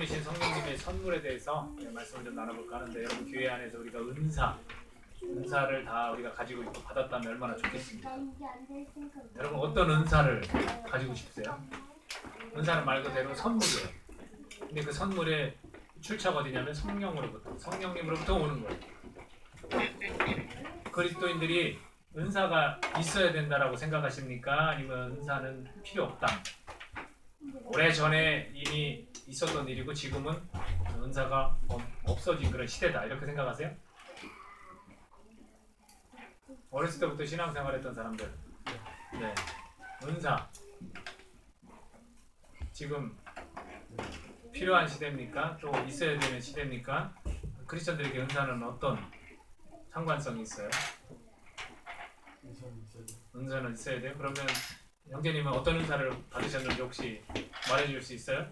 주신 성령님의 선물에 대해서 말씀을 좀 나눠볼까 하는데, 여러분 교회 안에서 우리가 은사를 다 우리가 가지고 있고 받았다면 얼마나 좋겠습니까? 여러분 어떤 은사를 가지고 싶으세요? 은사는 말 그대로 선물이에요. 근데 그 선물의 출처가 어디냐면 성령님으로부터 오는 거예요. 그리스도인들이 은사가 있어야 된다라고 생각하십니까? 아니면 은사는 필요 없다? 오래전에 이미 있었던 일이고 지금은 은사가 없어진 그런 시대다, 이렇게 생각하세요? 어렸을 때부터 신앙생활했던 사람들, 네, 은사 지금 필요한 시대입니까? 또 있어야 되는 시대입니까? 크리스천들에게 은사는 어떤 상관성이 있어요? 은사는 있어야 돼요? 그러면 형제님은 어떤 은사를 받으셨는지 혹시 말해줄 수 있어요?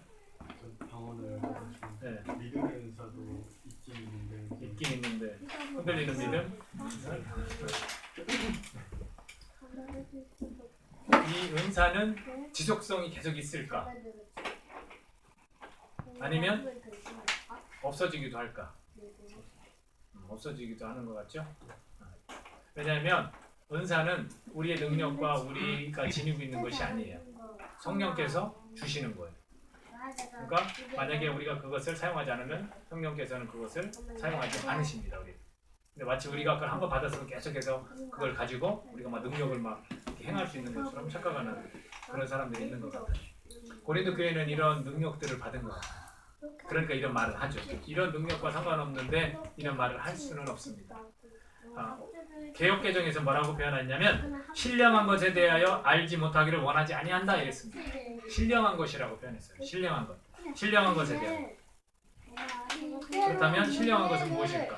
방언을 네. 믿음의 은사도 있긴 있는데 흔들리는 믿음? 이 은사는 지속성이 계속 있을까? 아니면 없어지기도 할까? 없어지기도 하는 것 같죠? 왜냐하면 은사는 우리의 능력과 우리가 지니고 있는 것이 아니에요. 성령께서 주시는 거예요. 그러니까 만약에 우리가 그것을 사용하지 않으면 성령께서는 그것을 사용하지 않으십니다. 근데 마치 우리가 그걸 한번 받았으면 계속해서 그걸 가지고 우리가 막 능력을 막 행할 수 있는 것처럼 착각하는 그런 사람들이 있는 것 같아요. 고린도 교회는 이런 능력들을 받은 것 같아요. 그러니까 이런 말을 하죠. 이런 능력과 상관없는데 이런 말을 할 수는 없습니다. 개역개정에서 뭐라고 표현했냐면 신령한 것에 대하여 알지 못하기를 원하지 아니한다 이랬습니다. 신령한 것이라고 표현했어요. 신령한 것에 대하여. 그렇다면 신령한 것은 무엇일까?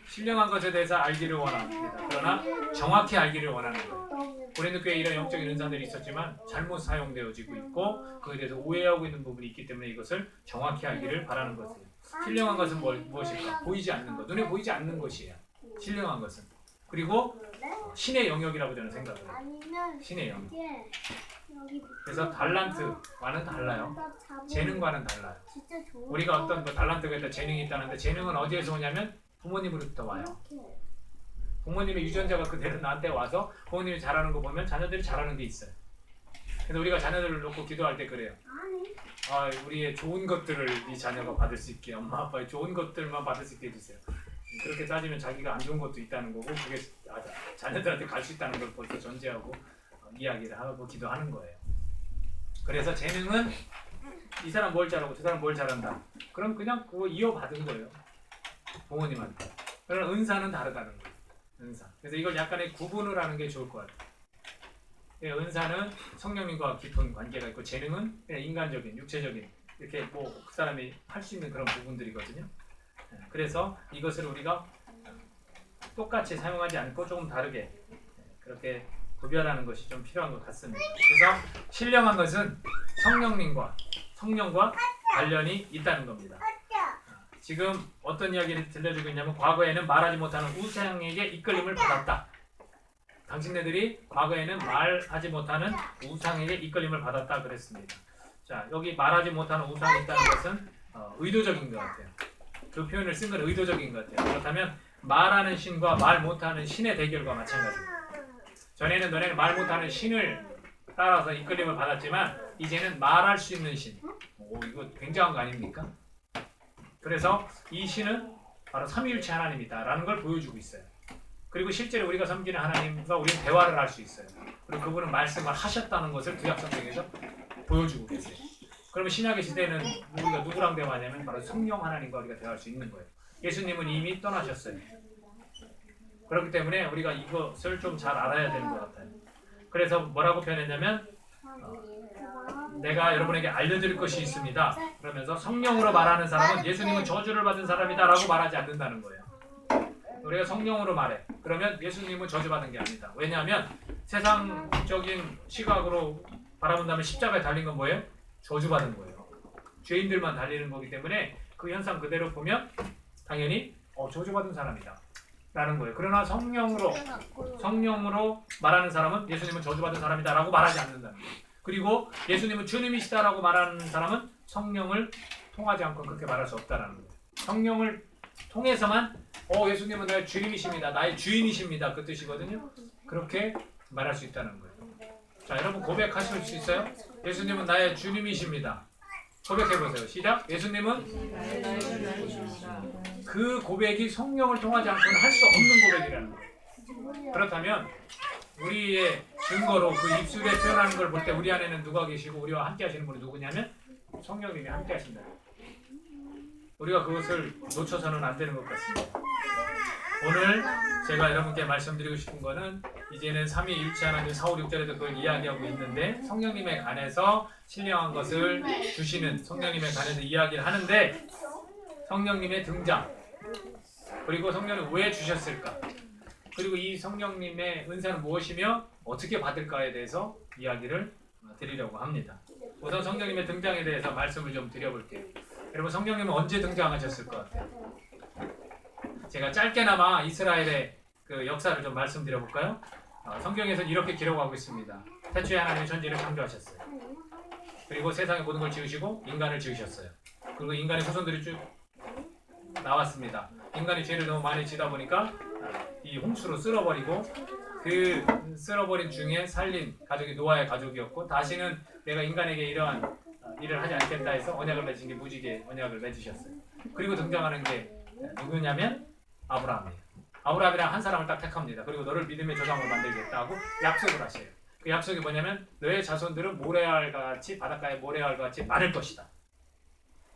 신령한 것에 대해서 알기를 원합니다. 그러나 정확히 알기를 원하는 거예요. 고린도 교회에 이런 영적인 은사들이 있었지만 잘못 사용되어지고 있고 그에 대해서 오해하고 있는 부분이 있기 때문에 이것을 정확히 알기를 바라는 것이에요. 신령한 것은 무엇일까? 보이지 않는 것, 눈에 보이지 않는 것이에요. 신령한 것은. 그리고 신의 영역이라고 저는 생각을 해요. 신의 영역. 그래서 달란트와는 달라요. 재능과는 달라요. 우리가 어떤 달란트가 있다, 재능이 있다는데 재능은 어디에서 오냐면 부모님으로부터 와요. 부모님의 유전자가 그대로 나한테 와서 부모님이 잘하는 거 보면 자녀들이 잘하는 게 있어요. 그래서 우리가 자녀들을 놓고 기도할 때 그래요. 우리의 좋은 것들을 이 자녀가 받을 수 있게, 엄마 아빠의 좋은 것들만 받을 수 있게 해주세요. 그렇게 따지면 자기가 안 좋은 것도 있다는 거고 그게 자녀들한테 갈 수 있다는 걸 벌써 전제하고 이야기를 하고 기도하는 거예요. 그래서 재능은 이 사람 뭘 잘하고 저 사람 뭘 잘한다. 그럼 그냥 그거 이어받은 거예요. 부모님한테. 그러나 은사는 다르다는 거예요. 은사. 그래서 이걸 약간의 구분을 하는 게 좋을 것 같아요. 은사는 성령님과 깊은 관계가 있고 재능은 그냥 인간적인, 육체적인 이렇게 그 사람이 할 수 있는 그런 부분들이거든요. 그래서 이것을 우리가 똑같이 사용하지 않고 조금 다르게 그렇게 구별하는 것이 좀 필요한 것 같습니다. 그래서 신령한 것은 성령과 관련이 있다는 겁니다. 지금 어떤 이야기를 들려주고 있냐면 과거에는 말하지 못하는 우상에게 이끌림을 받았다. 당신네들이 과거에는 말하지 못하는 우상에게 이끌림을 받았다 그랬습니다. 자, 여기 말하지 못하는 우상이 있다는 것은 의도적인 것 같아요. 그 표현을 쓴 건 의도적인 것 같아요. 그렇다면 말하는 신과 말 못하는 신의 대결과 마찬가지입니다. 전에는 너네는 말 못하는 신을 따라서 이끌림을 받았지만 이제는 말할 수 있는 신. 이거 굉장한 거 아닙니까? 그래서 이 신은 바로 삼위일체 하나님이다 라는 걸 보여주고 있어요. 그리고 실제로 우리가 섬기는 하나님과 우리는 대화를 할 수 있어요. 그리고 그분은 말씀을 하셨다는 것을 구약성경에서 보여주고 계세요. 그러면 신약의 시대는 우리가 누구랑 대화하냐면 바로 성령 하나님과 우리가 대화할 수 있는 거예요. 예수님은 이미 떠나셨어요. 그렇기 때문에 우리가 이것을 좀 잘 알아야 되는 것 같아요. 그래서 뭐라고 표현했냐면 내가 여러분에게 알려드릴 것이 있습니다. 그러면서 성령으로 말하는 사람은 예수님은 저주를 받은 사람이다 라고 말하지 않는다는 거예요. 우리가 성령으로 말해. 그러면 예수님은 저주받은 게 아니다. 왜냐하면 세상적인 시각으로 바라본다면 십자가에 달린 건 뭐예요? 저주받은 거예요. 죄인들만 달리는 거기 때문에 그 현상 그대로 보면 당연히 저주받은 사람이다 라는 거예요. 그러나 성령으로 말하는 사람은 예수님은 저주받은 사람이다 라고 말하지 않는다는 거예요. 그리고 예수님은 주님이시다 라고 말하는 사람은 성령을 통하지 않고 그렇게 말할 수 없다라는 거예요. 성령을 통해서만 예수님은 나의 주님이십니다. 나의 주인이십니다. 그 뜻이거든요. 그렇게 말할 수 있다는 거예요. 자, 여러분 고백하실 수 있어요? 예수님은 나의 주님이십니다. 고백해보세요. 시작. 예수님은 그 고백이 성령을 통하지 않고는 할 수 없는 고백이라는 거예요. 그렇다면 우리의 증거로 그 입술에 표현하는 걸 볼 때 우리 안에는 누가 계시고 우리와 함께 하시는 분이 누구냐면 성령님이 함께 하신다. 우리가 그것을 놓쳐서는 안 되는 것 같습니다. 오늘 제가 여러분께 말씀드리고 싶은 거는 이제는 삼위일체 하나님 4, 5, 6절에도 그걸 이야기하고 있는데 성령님에 관해서 신령한 것을 주시는 성령님에 관해서 이야기를 하는데 성령님의 등장 그리고 성령을 왜 주셨을까 그리고 이 성령님의 은사는 무엇이며 어떻게 받을까에 대해서 이야기를 드리려고 합니다. 우선 성령님의 등장에 대해서 말씀을 좀 드려볼게요. 여러분 성령님은 언제 등장하셨을 것 같아요? 제가 짧게나마 이스라엘의 그 역사를 좀 말씀드려볼까요? 성경에서는 이렇게 기록하고 있습니다. 태초에 하나님이 천지를 창조하셨어요. 그리고 세상의 모든 걸 지으시고 인간을 지으셨어요. 그리고 인간의 후손들이 쭉 나왔습니다. 인간이 죄를 너무 많이 지다 보니까 이 홍수로 쓸어버리고 그 쓸어버린 중에 살린 가족이 노아의 가족이었고 다시는 내가 인간에게 이러한 일을 하지 않겠다 해서 언약을 맺은 게 무지개 언약을 맺으셨어요. 그리고 등장하는 게 누구냐면 아브라함이에요. 아브라함이랑 한 사람을 딱 택합니다. 그리고 너를 믿음의 조상으로 만들겠다 하고 약속을 하셔요. 그 약속이 뭐냐면 너의 자손들은 모래알같이 바닷가의 모래알같이 많을 것이다.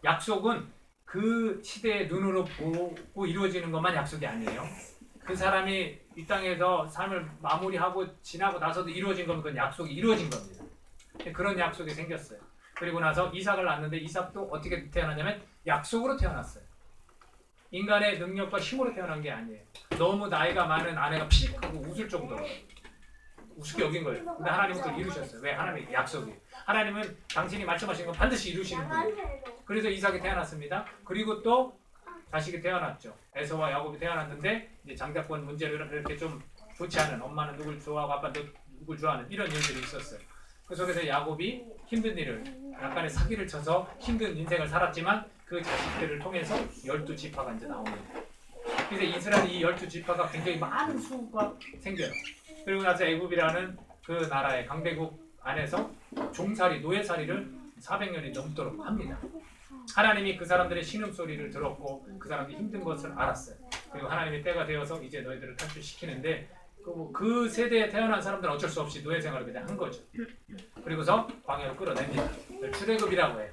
약속은 그 시대의 눈으로 보고 이루어지는 것만 약속이 아니에요. 그 사람이 이 땅에서 삶을 마무리하고 지나고 나서도 이루어진 거면 그건 약속이 이루어진 겁니다. 그런 약속이 생겼어요. 그리고 나서 이삭을 낳았는데 이삭도 어떻게 태어났냐면 약속으로 태어났어요. 인간의 능력과 힘으로 태어난 게 아니에요. 너무 나이가 많은 아내가 피식하고 웃을 정도로 우습게 여긴 거예요. 근데 하나님은 그걸 이루셨어요. 왜? 하나님의 약속이에요. 하나님은 당신이 말씀하신 건 반드시 이루시는 분이에요. 그래서 이삭이 태어났습니다. 그리고 또 자식이 태어났죠. 에서와 야곱이 태어났는데 이제 장자권 문제로 이렇게 좀 좋지 않은 엄마는 누굴 좋아하고 아빠는 누굴 좋아하는 이런 일들이 있었어요. 그 속에서 야곱이 힘든 일을 약간의 사기를 쳐서 힘든 인생을 살았지만 그 자식들을 통해서 12지파가 이제 나옵니다. 그래서 이스라엘 이 12지파가 굉장히 많은 수가 생겨요. 그리고 나서 애굽이라는 그 나라의 강대국 안에서 종살이, 노예살이를 400년이 넘도록 합니다. 하나님이 그 사람들의 신음소리를 들었고 그 사람들이 힘든 것을 알았어요. 그리고 하나님이 때가 되어서 이제 너희들을 탈출시키는데 그 세대에 태어난 사람들은 어쩔 수 없이 노예 생활을 그냥 한 거죠. 그리고서 광야로 끌어냅니다. 출애굽이라고 해요.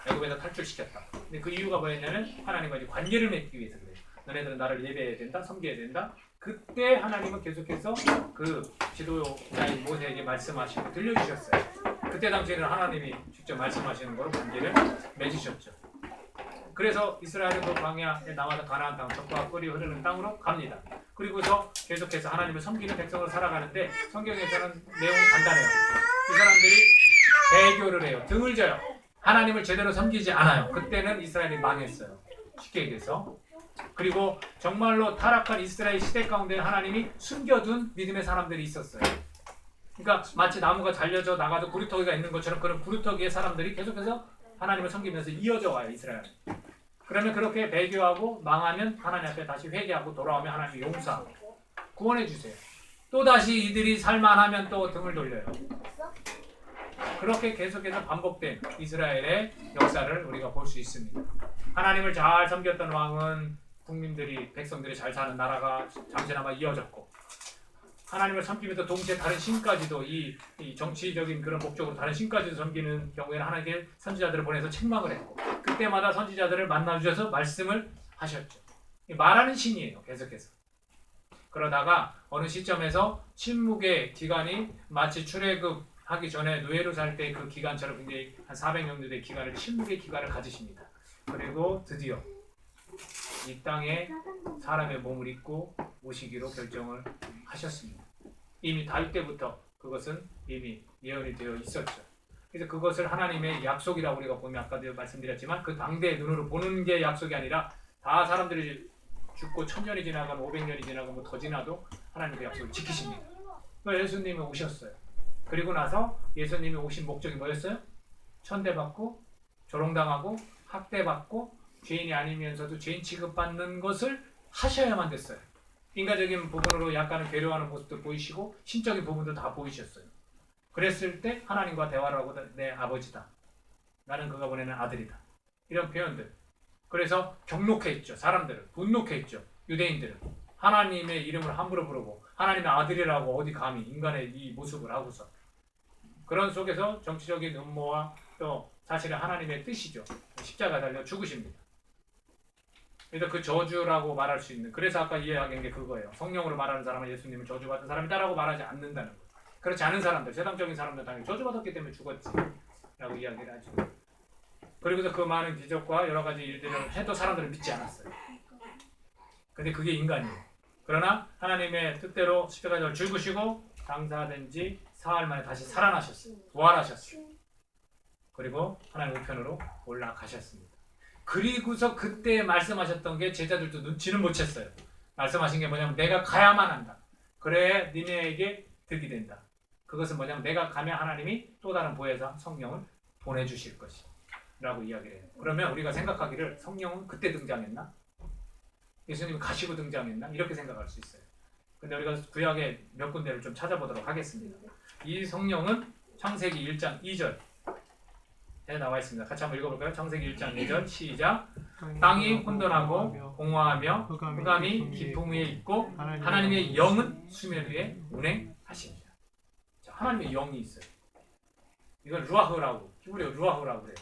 애굽에서 탈출시켰다. 근데 그 이유가 뭐였냐면 하나님과 이제 관계를 맺기 위해서 그래요. 너네들은 나를 예배해야 된다, 섬겨야 된다. 그때 하나님은 계속해서 그 지도자인 모세에게 말씀하시고 들려주셨어요. 그때 당시에는 하나님이 직접 말씀하시는 거로 관계를 맺으셨죠. 그래서 이스라엘은 그 광야에 나와서 가나안 땅, 젖과 꿀이 흐르는 땅으로 갑니다. 그리고서 계속해서 하나님을 섬기는 백성으로 살아가는데 성경에서는 내용은 간단해요. 이 사람들이 배교를 해요. 등을 져요. 하나님을 제대로 섬기지 않아요. 그때는 이스라엘이 망했어요. 쉽게 얘기해서. 그리고 정말로 타락한 이스라엘 시대 가운데 하나님이 숨겨둔 믿음의 사람들이 있었어요. 그러니까 마치 나무가 잘려져 나가도 구루터기가 있는 것처럼 그런 구루터기의 사람들이 계속해서 하나님을 섬기면서 이어져 와요. 이스라엘. 그러면 그렇게 배교하고 망하면 하나님 앞에 다시 회개하고 돌아오면 하나님이 용서하고 구원해 주세요. 또다시 이들이 살만하면 또 등을 돌려요. 그렇게 계속해서 반복된 이스라엘의 역사를 우리가 볼 수 있습니다. 하나님을 잘 섬겼던 왕은 국민들이 백성들이 잘 사는 나라가 잠시나마 이어졌고 하나님을 섬기면서 동시에 다른 신까지도 이 정치적인 그런 목적으로 다른 신까지도 섬기는 경우에는 하나님께 선지자들을 보내서 책망을 했고 그때마다 선지자들을 만나주셔서 말씀을 하셨죠. 말하는 신이에요. 계속해서. 그러다가 어느 시점에서 침묵의 기간이 마치 출애굽하기 전에 노예로 살 때 그 기간처럼 굉장히 한 400년의 기간을 침묵의 기간을 가지십니다. 그리고 드디어 이 땅에 사람의 몸을 입고 오시기로 결정을 하셨습니다. 이미 다윗 때부터 그것은 이미 예언이 되어 있었죠. 그래서 그것을 하나님의 약속이라고 우리가 보면 아까도 말씀드렸지만 그 당대의 눈으로 보는 게 약속이 아니라 다 사람들이 죽고 1000년이 지나가면 500년이 지나가면 뭐 더 지나도 하나님 그 약속을 지키십니다. 예수님이 오셨어요. 그리고 나서 예수님이 오신 목적이 뭐였어요? 천대받고 조롱당하고 학대받고 죄인이 아니면서도 죄인 취급받는 것을 하셔야만 됐어요. 인간적인 부분으로 약간은 괴로워하는 모습도 보이시고 신적인 부분도 다 보이셨어요. 그랬을 때 하나님과 대화를 하고 내 아버지다. 나는 그가 보내는 아들이다. 이런 표현들. 그래서 경록했죠. 사람들은. 분노했죠. 유대인들은. 하나님의 이름을 함부로 부르고 하나님의 아들이라고 어디 감히 인간의 이 모습을 하고서. 그런 속에서 정치적인 음모와 또 사실은 하나님의 뜻이죠. 십자가 달려 죽으십니다. 그래서 그 저주라고 말할 수 있는, 그래서 아까 이야기한 게 그거예요. 성령으로 말하는 사람은 예수님은 저주받은 사람이다라고 말하지 않는다는 거예요. 그렇지 않은 사람들, 세상적인 사람들 당연히 저주받았기 때문에 죽었지 라고 이야기를 하죠. 그리고서 그 많은 기적과 여러 가지 일들을 해도 사람들은 믿지 않았어요. 근데 그게 인간이에요. 그러나 하나님의 뜻대로 십자가를 죽으시고 장사된 지 사흘 만에 다시 살아나셨어요. 부활하셨어요. 그리고 하나님 우편으로 올라가셨습니다. 그리고서 그때 말씀하셨던 게 제자들도 눈치는 못 챘어요. 말씀하신 게 뭐냐면 내가 가야만 한다. 그래 니네에게 득이 된다. 그것은 뭐냐면 내가 가면 하나님이 또 다른 보혜사 성령을 보내주실 것이 라고 이야기를 해요. 그러면 우리가 생각하기를 성령은 그때 등장했나? 예수님이 가시고 등장했나? 이렇게 생각할 수 있어요. 근데 우리가 구약의 몇 군데를 좀 찾아보도록 하겠습니다. 이 성령은 창세기 1장 2절에 나와 있습니다. 같이 한번 읽어볼까요? 창세기 1장 2절 시작. 땅이 혼돈하고 공허하며 흑암이 깊음 위에 있고 하나님의 영은 수면 위에 운행하십니다. 자, 하나님의 영이 있어요. 이건 루아흐라고, 히브리어 루아흐라고 그래요.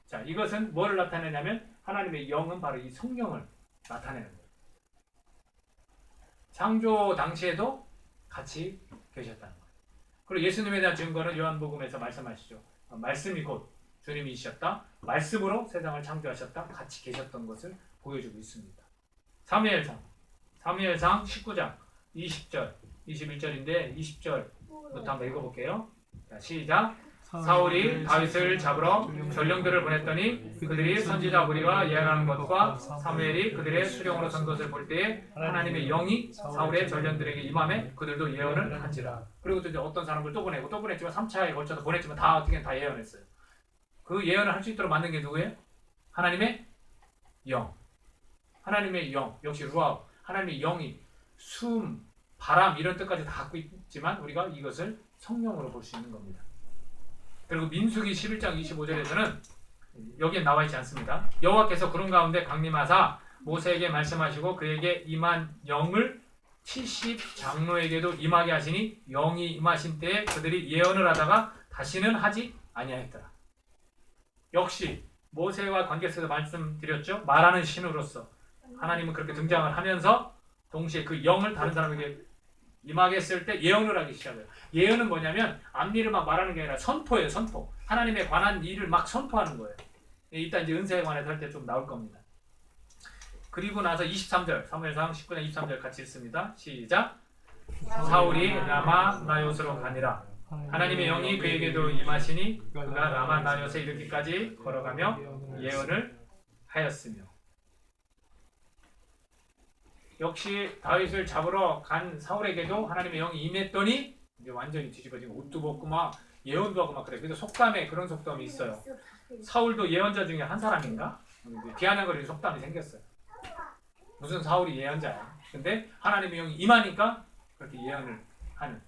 자, 이것은 뭐를 나타내냐면 하나님의 영은 바로 이 성령을 나타내는 거예요. 창조 당시에도 같이 계셨다는 거예요. 그리고 예수님에 대한 증거는 요한복음에서 말씀하시죠. 말씀이 곧 주님이셨다. 말씀으로 세상을 창조하셨다. 같이 계셨던 것을 보여주고 있습니다. 사무엘상 19장 20절 21절인데 20절부터 한번 읽어볼게요. 자, 시작. 사울이 다윗을 잡으러 전령들을 보냈더니 그들이 선지자 무리가 예언하는 것과 사무엘이 그들의 수령으로 선 것을 볼 때에 하나님의 영이 사울의 전령들에게 임함에 그들도 예언을 한지라. 그리고 또 이제 어떤 사람을 또 보냈지만 3차에 걸쳐서 보냈지만 다 어떻게 다 예언했어요. 그 예언을 할 수 있도록 만든 게 누구예요? 하나님의 영. 하나님의 영, 역시 루아. 하나님의 영이 숨, 바람 이런 뜻까지 다 갖고 있지만 우리가 이것을 성령으로 볼 수 있는 겁니다. 그리고 민수기 11장 25절에서는 여기에 나와 있지 않습니다. 여호와께서 구름 가운데 강림하사 모세에게 말씀하시고 그에게 임한 영을 70 장로에게도 임하게 하시니 영이 임하신 때에 그들이 예언을 하다가 다시는 하지 아니하였더라. 역시 모세와 관계 속에서 말씀드렸죠. 말하는 신으로서 하나님은 그렇게 등장을 하면서 동시에 그 영을 다른 사람에게 임하게 했을 때 예언을 하기 시작해요. 예언은 뭐냐면 앞일을 막 말하는 게 아니라 선포예요. 선포. 하나님에 관한 일을 막 선포하는 거예요. 이따 이제 은사에 관해서 할 때 좀 나올 겁니다. 그리고 나서 23절 사무엘상 19장 23절 같이 읽습니다. 시작. 사울이 라마 나요스로 가니라. 하나님의 영이 그에게도 임하시니 그가 라마 나요스에 이르기까지 걸어가며 예언을 하였으며. 역시 다윗을 잡으러 간 사울에게도 하나님의 영이 임했더니 이제 완전히 뒤집어지고 옷도 벗고 막 예언도 하고 막 그래. 그래서 속담에 그런 속담이 있어요. 사울도 예언자 중에 한 사람인가? 비아냥거리는 속담이 생겼어요. 무슨 사울이 예언자야. 근데 하나님의 영이 임하니까 그렇게 예언을 하는.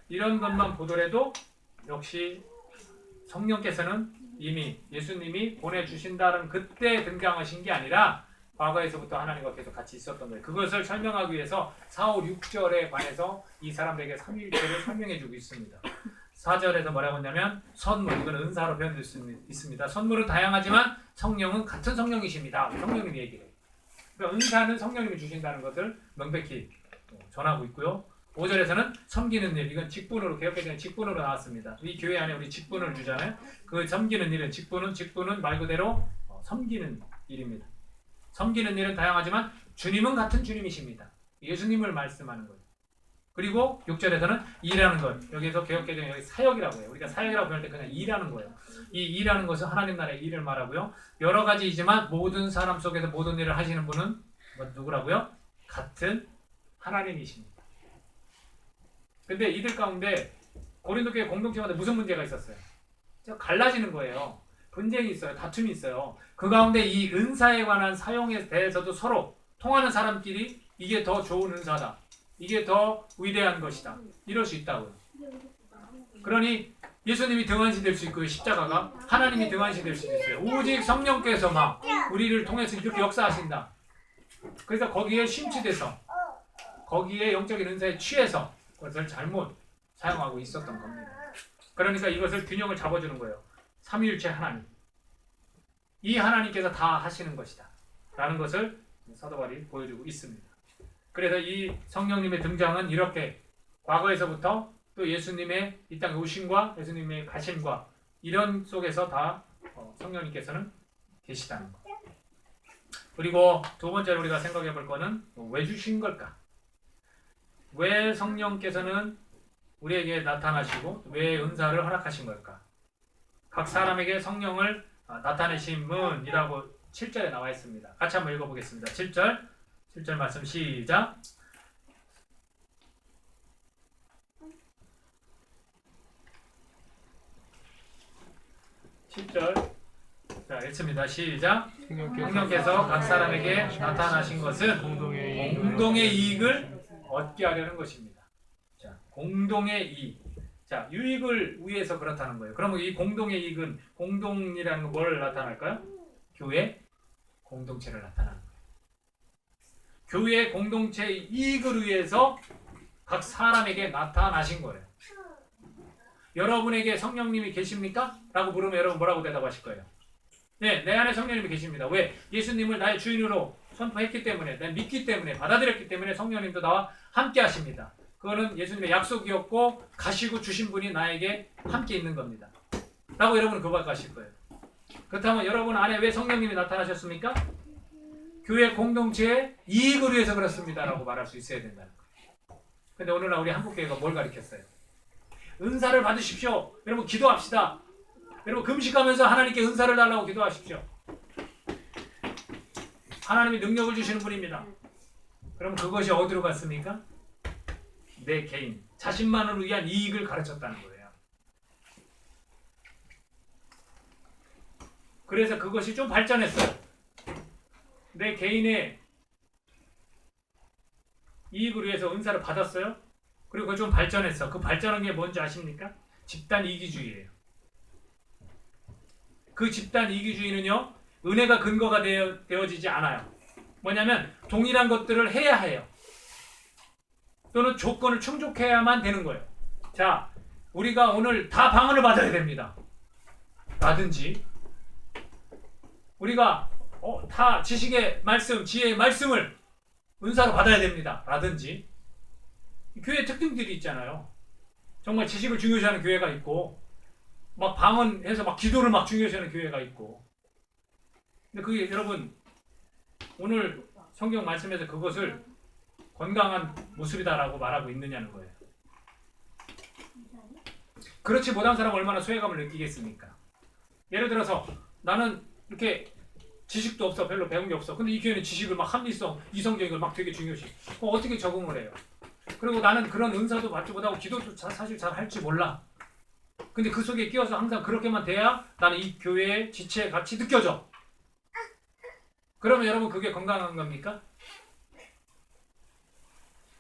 이런 것만 보더라도 역시 성령께서는 이미 예수님이 보내주신다는 그때 등장하신 게 아니라 과거에서부터 하나님과 계속 같이 있었던 거예요. 그것을 설명하기 위해서 4, 5, 6절에 관해서 이 사람들에게 삼위일체를 설명해 주고 있습니다. 4절에서 뭐라고 했냐면 선물, 이건 은사로 표현될 수 있습니다. 선물은 다양하지만 성령은 같은 성령이십니다. 성령님이 얘기해요. 그러니까 은사는 성령님이 주신다는 것을 명백히 전하고 있고요. 5절에서는 섬기는 일, 이건 직분으로 개혁개정의 직분으로 나왔습니다. 이 교회 안에 우리 직분을 주잖아요. 그 섬기는 일은 직분은 말 그대로 섬기는 일입니다. 섬기는 일은 다양하지만 주님은 같은 주님이십니다. 예수님을 말씀하는 거예요. 그리고 6절에서는 일하는 것. 여기서 개혁개정에 여기 사역이라고 해요. 우리가 사역이라고 할 때 그냥 일하는 거예요. 이 일하는 것은 하나님 나라의 일을 말하고요. 여러 가지이지만 모든 사람 속에서 모든 일을 하시는 분은 누구라고요? 같은 하나님이십니다. 근데 이들 가운데 고린도 교회 공동체마다 무슨 문제가 있었어요? 갈라지는 거예요. 분쟁이 있어요. 다툼이 있어요. 그 가운데 이 은사에 관한 사용에 대해서도 서로 통하는 사람끼리 이게 더 좋은 은사다. 이게 더 위대한 것이다. 이럴 수 있다고요. 그러니 예수님이 등한시 될 수 있고 십자가가 하나님이 등한시 될 수도 있어요. 오직 성령께서 막 우리를 통해서 이렇게 역사하신다. 그래서 거기에 심취돼서 거기에 영적인 은사에 취해서 그것을 잘못 사용하고 있었던 겁니다. 그러니까 이것을 균형을 잡아주는 거예요. 삼위일체 하나님. 이 하나님께서 다 하시는 것이다. 라는 것을 사도 바울이 보여주고 있습니다. 그래서 이 성령님의 등장은 이렇게 과거에서부터 또 예수님의 이 땅에 오심과 예수님의 가심과 이런 속에서 다 성령님께서는 계시다는 것. 그리고 두 번째로 우리가 생각해 볼 거는 왜 주신 걸까? 왜 성령께서는 우리에게 나타나시고 왜 은사를 허락하신 걸까? 각 사람에게 성령을 나타내심은이라고 7절에 나와 있습니다. 같이 한번 읽어보겠습니다. 7절 말씀 시작. 7절 자 읽습니다. 시작. 성령께서 각 사람에게 나타나신 것은 공동의 이익을 얻게 하려는 것입니다. 자, 공동의 이익. 자, 유익을 위해서 그렇다는 거예요. 그러면 이 공동의 이익은 공동이라는 건 뭘 나타날까요? 교회 공동체를 나타나는 거예요. 교회 공동체의 이익을 위해서 각 사람에게 나타나신 거예요. 여러분에게 성령님이 계십니까? 라고 물으면 여러분 뭐라고 대답하실 거예요? 네, 내 안에 성령님이 계십니다. 왜? 예수님을 나의 주인으로 선포했기 때문에, 내가 믿기 때문에, 받아들였기 때문에 성령님도 나와 함께 하십니다. 그거는 예수님의 약속이었고 가시고 주신 분이 나에게 함께 있는 겁니다. 라고 여러분은 고백하실 거예요. 그렇다면 여러분 안에 왜 성령님이 나타나셨습니까? 교회 공동체의 이익을 위해서 그렇습니다. 라고 말할 수 있어야 된다는 거예요. 근데 오늘날 우리 한국교회가 뭘 가르쳤어요? 은사를 받으십시오. 여러분 기도합시다. 여러분 금식하면서 하나님께 은사를 달라고 기도하십시오. 하나님이 능력을 주시는 분입니다. 그럼 그것이 어디로 갔습니까? 내 개인, 자신만을 위한 이익을 가르쳤다는 거예요. 그래서 그것이 좀 발전했어요. 내 개인의 이익을 위해서 은사를 받았어요. 그리고 좀 발전했어. 그 발전한 게 뭔지 아십니까? 집단 이기주의예요. 그 집단 이기주의는요, 은혜가 근거가 되어지지 않아요. 뭐냐면 동일한 것들을 해야 해요. 또는 조건을 충족해야만 되는 거예요. 자, 우리가 오늘 다 방언을 받아야 됩니다. 라든지 우리가 다 지식의 말씀, 지혜의 말씀을 은사로 받아야 됩니다. 라든지 교회 특징들이 있잖아요. 정말 지식을 중요시하는 교회가 있고 막 방언해서 막 기도를 막 중요시하는 교회가 있고. 근데 그게 여러분 오늘 성경 말씀에서 그것을 건강한 모습이다라고 말하고 있느냐는 거예요. 그렇지 못한 사람은 얼마나 소외감을 느끼겠습니까? 예를 들어서 나는 이렇게 지식도 없어, 별로 배운 게 없어. 근데 이 교회는 지식을 막 합리성, 이성적인 걸 막 되게 중요시. 어떻게 적응을 해요? 그리고 나는 그런 은사도 받지 못하고 기도도 사실 잘 할지 몰라. 근데 그 속에 끼어서 항상 그렇게만 돼야 나는 이 교회의 지체의 가치 느껴져. 그러면 여러분 그게 건강한 겁니까?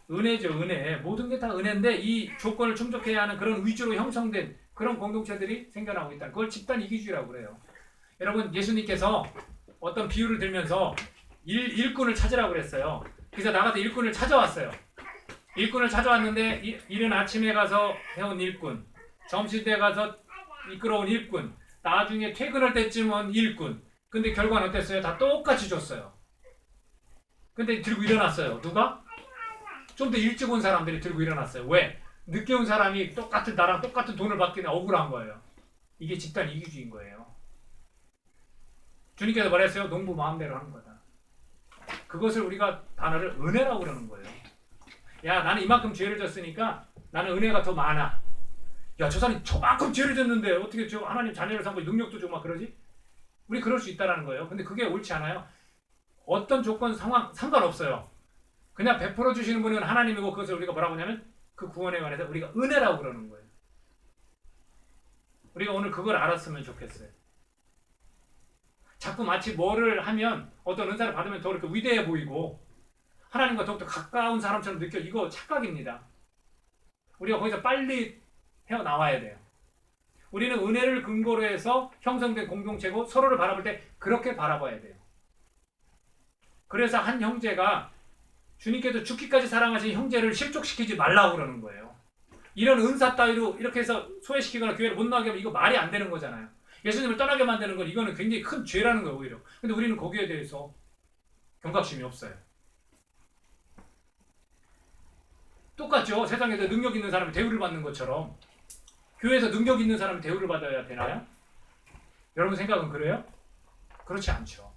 은혜죠, 은혜. 모든 게 다 은혜인데 이 조건을 충족해야 하는 그런 위주로 형성된 그런 공동체들이 생겨나고 있다. 그걸 집단 이기주의라고 그래요. 여러분 예수님께서 어떤 비유를 들면서 일꾼을 찾으라고 그랬어요. 그래서 나가서 일꾼을 찾아왔어요. 일꾼을 찾아왔는데 이른 아침에 가서 해온 일꾼, 점심때 가서 이끌어온 일꾼, 나중에 퇴근할 때쯤 온 일꾼. 근데 결과는 어땠어요? 다 똑같이 줬어요. 근데 들고 일어났어요. 누가? 좀 더 일찍 온 사람들이 들고 일어났어요. 왜? 늦게 온 사람이 나랑 똑같은 돈을 받기는 억울한 거예요. 이게 집단 이기주의인 거예요. 주님께서 말했어요. 농부 마음대로 하는 거다. 그것을 우리가 단어를 은혜라고 그러는 거예요. 야, 나는 이만큼 죄를 졌으니까 나는 은혜가 더 많아. 야, 저 사람이 저만큼 죄를 졌는데 어떻게 저 하나님 자녀를 삼고 능력도 주고 막 그러지? 우리 그럴 수 있다라는 거예요. 근데 그게 옳지 않아요. 어떤 조건, 상황 상관없어요. 그냥 베풀어 주시는 분은 하나님이고 그것을 우리가 뭐라고 하냐면 그 구원에 관해서 우리가 은혜라고 그러는 거예요. 우리가 오늘 그걸 알았으면 좋겠어요. 자꾸 마치 뭐를 하면 어떤 은사를 받으면 더 이렇게 위대해 보이고 하나님과 더욱더 가까운 사람처럼 느껴. 이거 착각입니다. 우리가 거기서 빨리 헤어나와야 돼요. 우리는 은혜를 근거로 해서 형성된 공동체고 서로를 바라볼 때 그렇게 바라봐야 돼요. 그래서 한 형제가 주님께서 죽기까지 사랑하신 형제를 실족시키지 말라고 그러는 거예요. 이런 은사 따위로 이렇게 해서 소외시키거나 교회를 못 나가게 하면 이거 말이 안 되는 거잖아요. 예수님을 떠나게 만드는 건 이거는 굉장히 큰 죄라는 거예요, 오히려. 근데 우리는 거기에 대해서 경각심이 없어요. 똑같죠? 세상에서 능력 있는 사람이 대우를 받는 것처럼 교회에서 능력 있는 사람이 대우를 받아야 되나요? 여러분 생각은 그래요? 그렇지 않죠.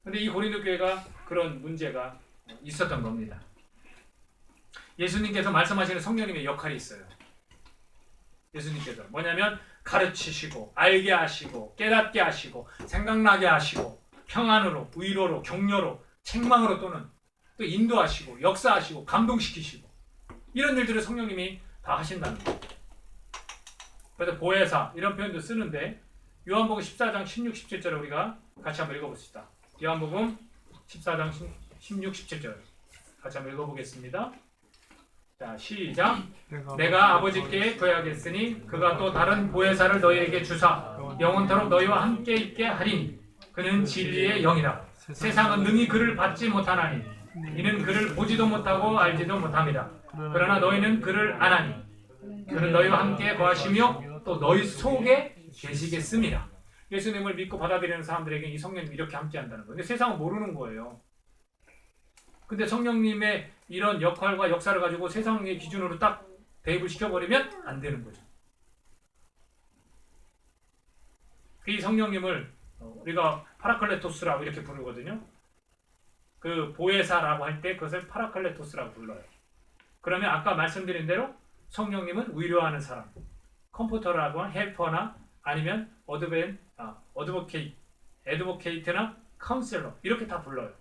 근데 이 고린도 교회가 그런 문제가 있었던 겁니다. 예수님께서 말씀하시는 성령님의 역할이 있어요. 예수님께서 뭐냐면 가르치시고 알게 하시고 깨닫게 하시고 생각나게 하시고 평안으로 위로로 격려로 책망으로 또는 또 인도하시고 역사하시고 감동시키시고 이런 일들을 성령님이 다 하신다는 거예요. 그래서 보혜사 이런 표현도 쓰는데 요한복음 14장 16, 17절을 우리가 같이 한번 읽어봅시다. 요한복음 14장 16, 17절 같이 한번 읽어보겠습니다. 자, 시작. 내가 아버지께 구하겠으니 그가 또 다른 보혜사를 너희에게 주사 영원토록 너희와 함께 있게 하리니 그는 진리의 영이라. 세상은 능히 그를 받지 못하나니 이는 그를 보지도 못하고 알지도 못합니다. 그러나 너희는 그를 아나니 그는 너희와 함께 거하시며 또 너희 속에 계시겠습니다. 예수님을 믿고 받아들이는 사람들에게 이 성령님이 이렇게 함께한다는 거예요. 근데 세상은 모르는 거예요. 근데 성령님의 이런 역할과 역사를 가지고 세상의 기준으로 딱 대입을 시켜버리면 안 되는 거죠. 이 성령님을 우리가 파라클레토스라고 이렇게 부르거든요. 그 보혜사라고 할 때 그것을 파라클레토스라고 불러요. 그러면 아까 말씀드린 대로 성령님은 위로하는 사람, 컴포터라고 하는 헬퍼나 아니면 어드보케이트나 카운셀러 이렇게 다 불러요.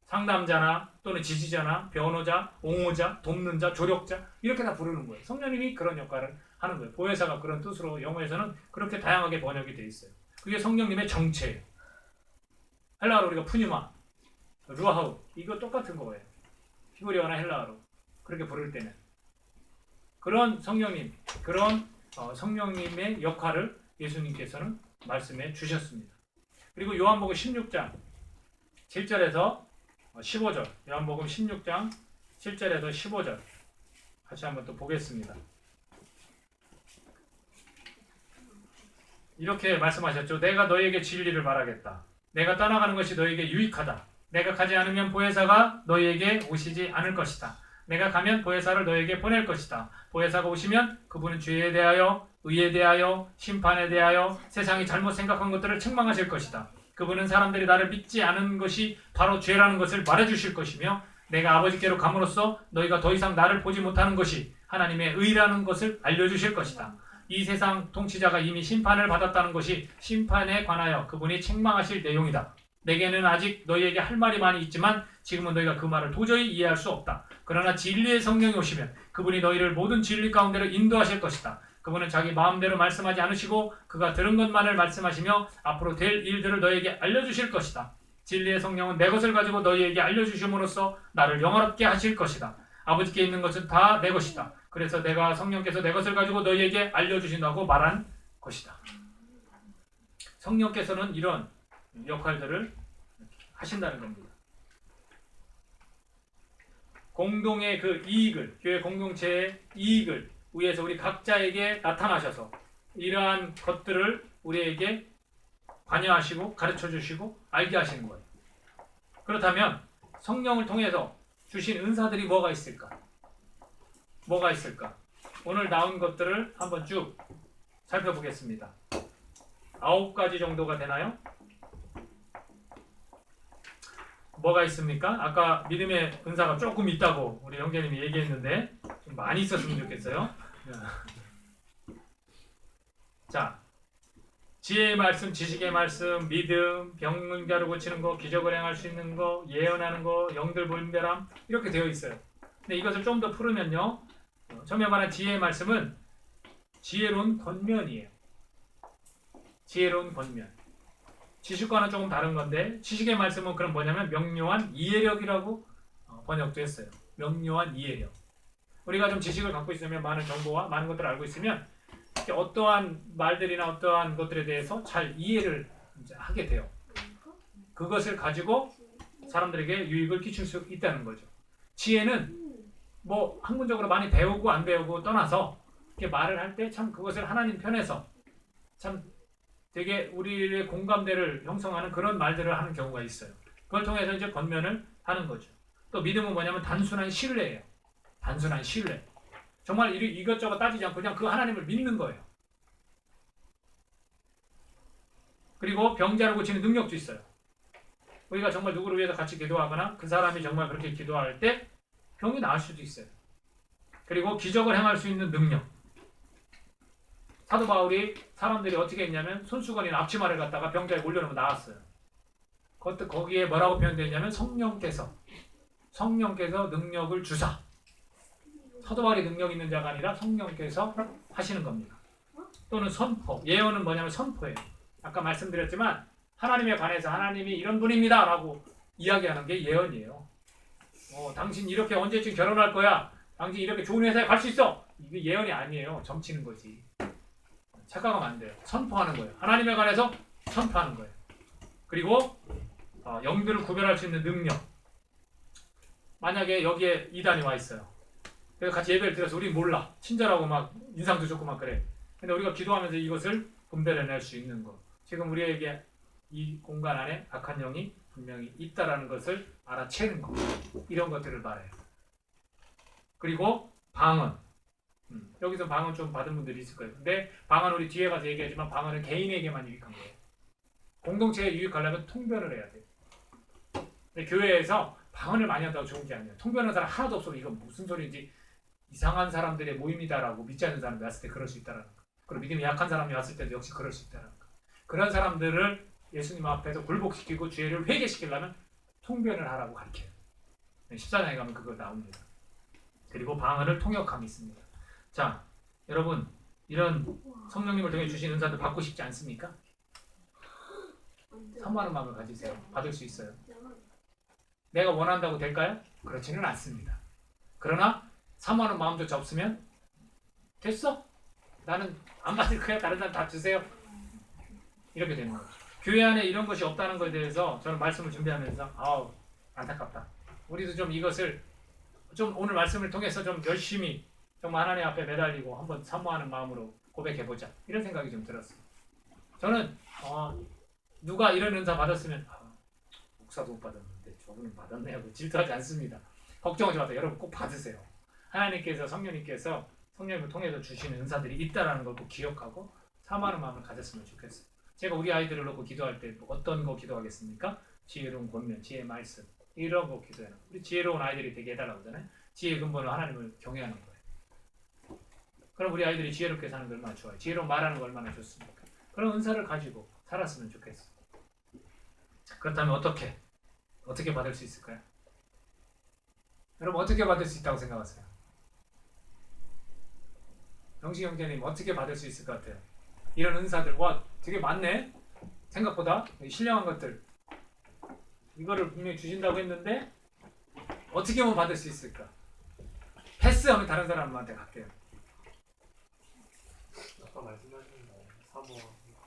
상담자나 또는 지지자나 변호자, 옹호자, 돕는 자, 조력자 이렇게 다 부르는 거예요. 성령님이 그런 역할을 하는 거예요. 보혜사가 그런 뜻으로 영어에서는 그렇게 다양하게 번역이 돼 있어요. 그게 성령님의 정체예요. 헬라어로 우리가 푸뉴마, 루하우 이거 똑같은 거예요. 히브리어나 헬라어로 그렇게 부를 때는 그런 성령님, 그런 성령님의 역할을 예수님께서는 말씀해 주셨습니다. 그리고 요한복음 16장 7절에서 15절, 요한복음 16장 7절에서 15절 같이 한번 또 보겠습니다. 이렇게 말씀하셨죠. 내가 너희에게 진리를 말하겠다. 내가 떠나가는 것이 너희에게 유익하다. 내가 가지 않으면 보혜사가 너희에게 오시지 않을 것이다. 내가 가면 보혜사를 너희에게 보낼 것이다. 보혜사가 오시면 그분은 죄에 대하여, 의에 대하여, 심판에 대하여 세상이 잘못 생각한 것들을 책망하실 것이다. 그분은 사람들이 나를 믿지 않은 것이 바로 죄라는 것을 말해주실 것이며 내가 아버지께로 감으로써 너희가 더 이상 나를 보지 못하는 것이 하나님의 의라는 것을 알려주실 것이다. 이 세상 통치자가 이미 심판을 받았다는 것이 심판에 관하여 그분이 책망하실 내용이다. 내게는 아직 너희에게 할 말이 많이 있지만 지금은 너희가 그 말을 도저히 이해할 수 없다. 그러나 진리의 성령이 오시면 그분이 너희를 모든 진리 가운데로 인도하실 것이다. 그분은 자기 마음대로 말씀하지 않으시고 그가 들은 것만을 말씀하시며 앞으로 될 일들을 너희에게 알려주실 것이다. 진리의 성령은 내 것을 가지고 너희에게 알려주심으로써 나를 영화롭게 하실 것이다. 아버지께 있는 것은 다 내 것이다. 그래서 내가 성령께서 내 것을 가지고 너희에게 알려주신다고 말한 것이다. 성령께서는 이런 역할들을 하신다는 겁니다. 공동의 그 이익을, 교회 공동체의 이익을 위해서 우리 각자에게 나타나셔서 이러한 것들을 우리에게 관여하시고 가르쳐주시고 알게 하시는 거예요. 그렇다면 성령을 통해서 주신 은사들이 뭐가 있을까? 뭐가 있을까? 오늘 나온 것들을 한번 쭉 살펴보겠습니다. 9가지 정도가 되나요? 뭐가 있습니까? 아까 믿음의 은사가 조금 있다고 우리 형제님이 얘기했는데 좀 많이 있었으면 좋겠어요. 자, 지혜의 말씀, 지식의 말씀, 믿음, 병자를 고치는 거, 기적을 행할 수 있는 거, 예언하는 거, 영들 분별함 이렇게 되어 있어요. 근데 이것을 좀 더 풀으면요, 처음에 말한 지혜의 말씀은 지혜로운 권면이에요. 지혜로운 권면. 지식과는 조금 다른 건데 지식의 말씀은 그럼 뭐냐면 명료한 이해력이라고 번역도 했어요. 명료한 이해력. 우리가 좀 지식을 갖고 있으면 많은 정보와 많은 것들을 알고 있으면 어떠한 말들이나 어떠한 것들에 대해서 잘 이해를 이제 하게 돼요. 그것을 가지고 사람들에게 유익을 끼칠 수 있다는 거죠. 지혜는 뭐 학문적으로 많이 배우고 안 배우고 떠나서 이렇게 말을 할 때 참 그것을 하나님 편에서 참 되게 우리의 공감대를 형성하는 그런 말들을 하는 경우가 있어요. 그걸 통해서 이제 권면을 하는 거죠. 또 믿음은 뭐냐면 단순한 신뢰예요. 단순한 신뢰. 정말 이것저것 따지지 않고 그냥 그 하나님을 믿는 거예요. 그리고 병자를 고치는 능력도 있어요. 우리가 정말 누구를 위해서 같이 기도하거나 그 사람이 정말 그렇게 기도할 때 병이 나을 수도 있어요. 그리고 기적을 행할 수 있는 능력. 사도 바울이 사람들이 어떻게 했냐면 손수건이나 앞치마를 갖다가 병자에 올려놓으면 나았어요. 그것도 거기에 뭐라고 표현되어 있냐면 성령께서 능력을 주사. 사도 바울이 능력 있는 자가 아니라 성령께서 하시는 겁니다. 또는 선포. 예언은 뭐냐면 선포예요. 아까 말씀드렸지만 하나님에 관해서 하나님이 이런 분입니다 라고 이야기하는 게 예언이에요. 당신 이렇게 언제쯤 결혼할 거야. 당신 이렇게 좋은 회사에 갈 수 있어. 이게 예언이 아니에요. 점치는 거지. 착각하면 안 돼요. 선포하는 거예요. 하나님에 관해서 선포하는 거예요. 그리고 영들을 구별할 수 있는 능력. 만약에 여기에 이단이 와 있어요. 그래서 같이 예배를 드려서 우리 몰라. 친절하고 막 인상도 좋고 막 그래. 근데 우리가 기도하면서 이것을 분별해낼 수 있는 것. 지금 우리에게 이 공간 안에 악한 영이 분명히 있다라는 것을 알아채는 것. 이런 것들을 말해요. 그리고 방언. 여기서 방언 좀 받은 분들이 있을 거예요. 근데 방언 우리 뒤에 가서 얘기하지만 방언은 개인에게만 유익한 거예요. 공동체에 유익하려면 통변을 해야 돼요. 근데 교회에서 방언을 많이 한다고 좋은 게 아니에요. 통변하는 사람 하나도 없어도 이건 무슨 소리인지 이상한 사람들의 모임이다라고 믿지 않는 사람이 왔을 때 그럴 수 있다라는 거. 그리고 믿음이 약한 사람이 왔을 때도 역시 그럴 수 있다라는 거. 그런 사람들을 예수님 앞에서 굴복시키고 죄를 회개시키려면 통변을 하라고 가르쳐요. 14장에 가면 그거 나옵니다. 그리고 방언을 통역함이 있습니다. 자, 여러분 이런 성령님을 통해 주신 은사도 받고 싶지 않습니까? 사모하는 마음을 가지세요. 받을 수 있어요. 내가 원한다고 될까요? 그렇지는 않습니다. 그러나 사모하는 마음조차 없으면 됐어? 나는 안 받을 거야. 다른 사람 다 주세요. 이렇게 되는 거죠. 교회 안에 이런 것이 없다는 것에 대해서 저는 말씀을 준비하면서 안타깝다. 우리도 좀 이것을 좀 오늘 말씀을 통해서 좀 열심히 정말 하나님 앞에 매달리고 한번 사모하는 마음으로 고백해보자. 이런 생각이 좀 들었어요. 저는 누가 이런 은사 받았으면 목사도 못 받았는데 저분은 받았네 하고 질투하지 않습니다. 걱정하지 마세요. 여러분 꼭 받으세요. 하나님께서 성령님께서 성령님을 통해서 주시는 은사들이 있다라는 걸 꼭 기억하고 사모하는 마음을 가졌으면 좋겠어요. 제가 우리 아이들을 놓고 기도할 때 어떤 거 기도하겠습니까? 지혜로운 권면, 지혜의 말씀 이런 거 기도해요. 우리 지혜로운 아이들이 되게 해달라고 하잖아요. 지혜의 근본은 하나님을 경외하는 거예요. 그럼 우리 아이들이 지혜롭게 사는 게 얼마나 좋아요. 지혜로운 말하는 거 얼마나 좋습니까? 그런 은사를 가지고 살았으면 좋겠어. 그렇다면 어떻게 받을 수 있을까요? 여러분 어떻게 받을 수 있다고 생각하세요? 영식 형제님 어떻게 받을 수 있을 것 같아요? 이런 은사들 되게 많네. 생각보다 신령한 것들 이거를 분명히 주신다고 했는데 어떻게 하면 받을 수 있을까? 패스하면 다른 사람한테 갈게요. 아까 말씀하신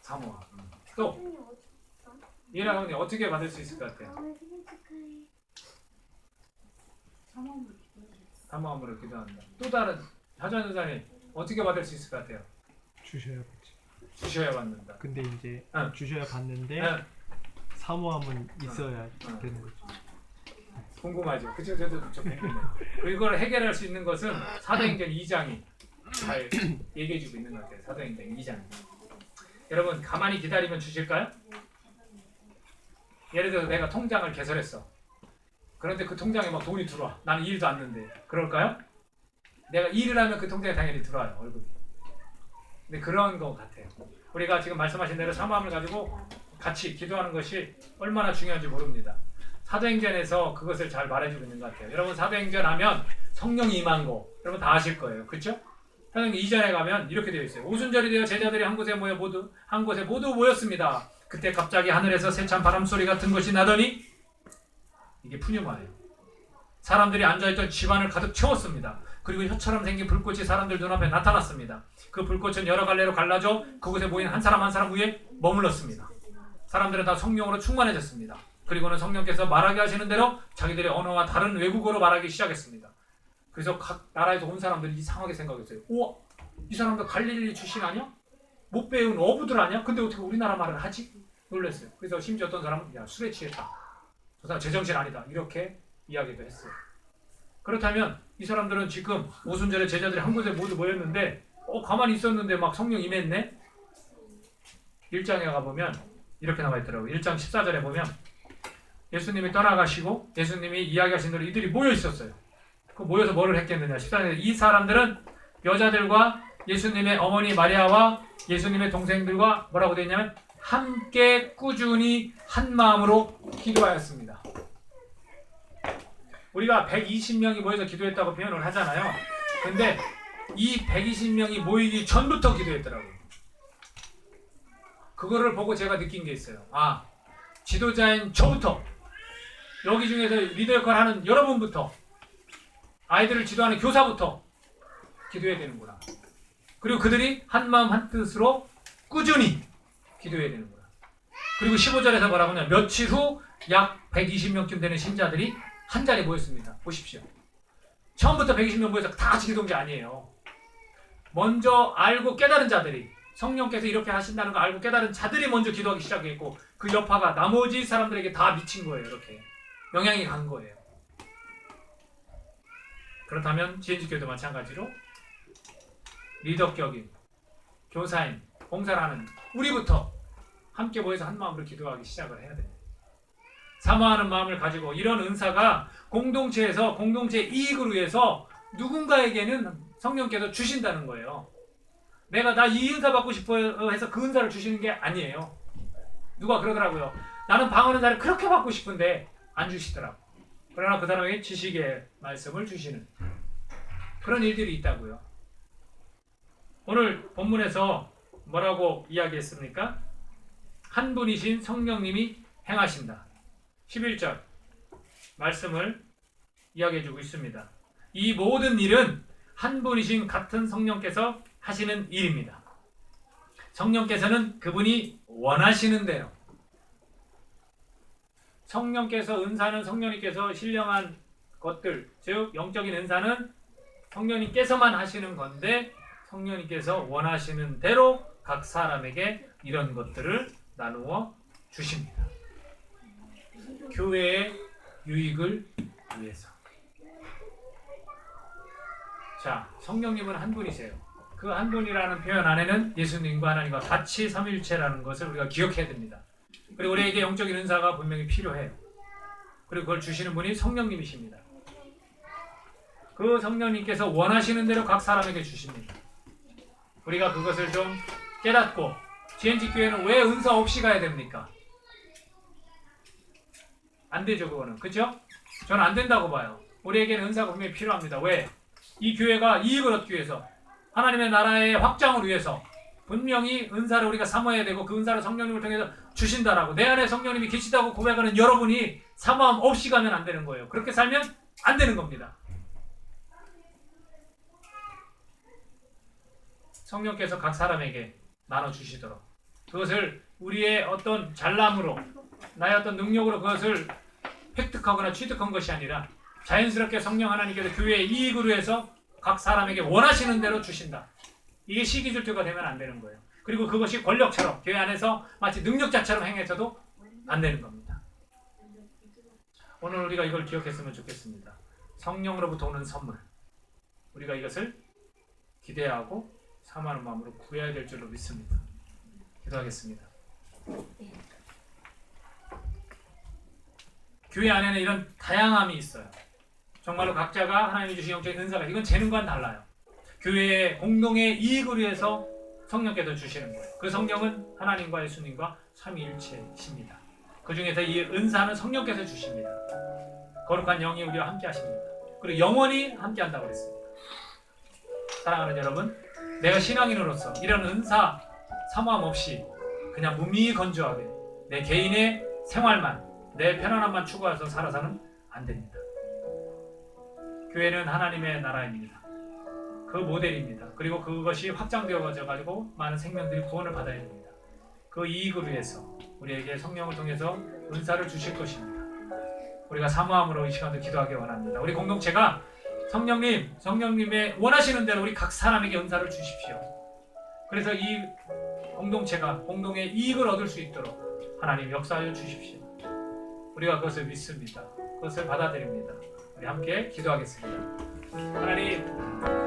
사모아. 또 이해랑 형님 어떻게 받을 수 있을 것 같아요? 사모함으로 기도한다. 또 다른 하전 의사님 어떻게 받을 수 있을 것 같아요? 주셔야 받는다. 근데 이제 응. 주셔야 받는데 응. 사모함은 있어야 되는 거죠. 궁금하죠? 그쵸? 저도 좋겠네요. 이걸 해결할 수 있는 것은 사도행전 2장이 잘 얘기해주고 있는 것 같아요. 사도행전 2장. 여러분 가만히 기다리면 주실까요? 예를 들어서 내가 통장을 개설했어. 그런데 그 통장에 막 돈이 들어와. 나는 일도 안 했는데 그럴까요? 내가 일을 하면 그 통장에 당연히 들어와요. 월급이. 근데 그런 것 같아요. 우리가 지금 말씀하신 대로 사모함을 가지고 같이 기도하는 것이 얼마나 중요한지 모릅니다. 사도행전에서 그것을 잘 말해주고 있는 것 같아요. 여러분 사도행전 하면 성령이 임한 거 여러분 다 아실 거예요. 그렇죠? 사도행전 2장에 가면 이렇게 되어 있어요. 오순절이 되어 제자들이 한 곳에 모여 한 곳에 모두 모였습니다. 그때 갑자기 하늘에서 세찬 바람소리 같은 것이 나더니 이게 푸뉴마예요. 사람들이 앉아있던 집안을 가득 채웠습니다. 그리고 혀처럼 생긴 불꽃이 사람들 눈앞에 나타났습니다. 그 불꽃은 여러 갈래로 갈라져 그곳에 모인 한 사람 한 사람 위에 머물렀습니다. 사람들은 다 성령으로 충만해졌습니다. 그리고는 성령께서 말하게 하시는 대로 자기들의 언어와 다른 외국어로 말하기 시작했습니다. 그래서 각 나라에서 온 사람들이 이상하게 생각했어요. 우와, 이 사람들 갈릴리 출신 아니야? 못 배운 어부들 아니야? 근데 어떻게 우리나라 말을 하지? 놀랐어요. 그래서 심지어 어떤 사람은 야, 술에 취했다. 저 사람 제정신 아니다. 이렇게 이야기도 했어요. 그렇다면 이 사람들은 지금 오순절에 제자들이 한 곳에 모두 모였는데 가만히 있었는데 막 성령 임했네? 1장에 가보면 이렇게 나와 있더라고요. 1장 14절에 보면 예수님이 떠나가시고 예수님이 이야기하신 대로 이들이 모여 있었어요. 그 모여서 뭐를 했겠느냐? 14절에 이 사람들은 여자들과 예수님의 어머니 마리아와 예수님의 동생들과 뭐라고 되어 있냐면 함께 꾸준히 한 마음으로 기도하였습니다. 우리가 120명이 모여서 기도했다고 표현을 하잖아요. 근데 이 120명이 모이기 전부터 기도했더라고요. 그거를 보고 제가 느낀 게 있어요. 아, 지도자인 저부터, 여기 중에서 리더 역할을 하는 여러분부터, 아이들을 지도하는 교사부터 기도해야 되는구나. 그리고 그들이 한 마음 한 뜻으로 꾸준히 기도해야 되는구나. 그리고 15절에서 뭐라고 하냐, 며칠 후 약 120명쯤 되는 신자들이 한 자리에 모였습니다. 보십시오. 처음부터 120명 모여서 다 같이 기도한 게 아니에요. 먼저 알고 깨달은 자들이, 성령께서 이렇게 하신다는 거 알고 깨달은 자들이 먼저 기도하기 시작했고 그 여파가 나머지 사람들에게 다 미친 거예요. 이렇게 영향이 간 거예요. 그렇다면 지혜지교도 마찬가지로 리더격인 교사인, 봉사를 하는 우리부터 함께 모여서 한 마음으로 기도하기 시작을 해야 됩니다. 사모하는 마음을 가지고 이런 은사가 공동체에서 공동체의 이익을 위해서 누군가에게는 성령께서 주신다는 거예요. 내가 나 이 은사 받고 싶어요 해서 그 은사를 주시는 게 아니에요. 누가 그러더라고요. 나는 방언 은사를 그렇게 받고 싶은데 안 주시더라고. 그러나 그 사람에게 지식의 말씀을 주시는 그런 일들이 있다고요. 오늘 본문에서 뭐라고 이야기했습니까? 한 분이신 성령님이 행하신다. 11절 말씀을 이야기해주고 있습니다. 이 모든 일은 한 분이신 같은 성령께서 하시는 일입니다. 성령께서는 그분이 원하시는 대로, 성령께서 은사는 성령님께서 신령한 것들, 즉 영적인 은사는 성령님께서만 하시는 건데 성령님께서 원하시는 대로 각 사람에게 이런 것들을 나누어 주십니다. 교회의 유익을 위해서. 자, 성령님은 한 분이세요. 그 한 분이라는 표현 안에는 예수님과 하나님과 같이 삼위일체라는 것을 우리가 기억해야 됩니다. 그리고 우리에게 영적인 은사가 분명히 필요해요. 그리고 그걸 주시는 분이 성령님이십니다. 그 성령님께서 원하시는 대로 각 사람에게 주십니다. 우리가 그것을 좀 깨닫고, GNG 교회는 왜 은사 없이 가야 됩니까? 안 되죠, 그거는. 그죠? 저는 안 된다고 봐요. 우리에게는 은사가 분명히 필요합니다. 왜? 이 교회가 이익을 얻기 위해서, 하나님의 나라의 확장을 위해서 분명히 은사를 우리가 사모해야 되고 그 은사를 성령님을 통해서 주신다라고, 내 안에 성령님이 계시다고 고백하는 여러분이 사모함 없이 가면 안 되는 거예요. 그렇게 살면 안 되는 겁니다. 성령께서 각 사람에게 나눠주시도록, 그것을 우리의 어떤 잘남으로, 나의 어떤 능력으로 그것을 획득하거나 취득한 것이 아니라 자연스럽게 성령 하나님께서 교회의 이익을 위해서 각 사람에게 원하시는 대로 주신다. 이게 시기질투가 되면 안 되는 거예요. 그리고 그것이 권력처럼 교회 안에서 마치 능력자처럼 행해서도 안 되는 겁니다. 오늘 우리가 이걸 기억했으면 좋겠습니다. 성령으로부터 오는 선물, 우리가 이것을 기대하고 사모하는 마음으로 구해야 될 줄로 믿습니다. 기도하겠습니다. 교회 안에는 이런 다양함이 있어요. 정말로 각자가 하나님이 주신 영적인 은사가, 이건 재능과는 달라요. 교회의 공동의 이익을 위해서 성령께서 주시는 거예요. 그 성령은 하나님과 예수님과 삼위일체이십니다. 그 중에서 이 은사는 성령께서 주십니다. 거룩한 영이 우리와 함께 하십니다. 그리고 영원히 함께 한다고 그랬습니다. 사랑하는 여러분, 내가 신앙인으로서 이런 은사 사모함 없이 그냥 무미건조하게 내 개인의 생활만, 내 편안함만 추구해서 살아서는 안 됩니다. 교회는 하나님의 나라입니다. 그 모델입니다. 그리고 그것이 확장되어져 가지고 많은 생명들이 구원을 받아야 됩니다. 그 이익을 위해서 우리에게 성령을 통해서 은사를 주실 것입니다. 우리가 사모함으로 이 시간도 기도하기 원합니다. 우리 공동체가 성령님의 원하시는 대로 우리 각 사람에게 은사를 주십시오. 그래서 이 공동체가 공동의 이익을 얻을 수 있도록 하나님 역사하여 주십시오. 우리가 그것을 믿습니다. 그것을 받아들입니다. 우리 함께 기도하겠습니다. 하나님,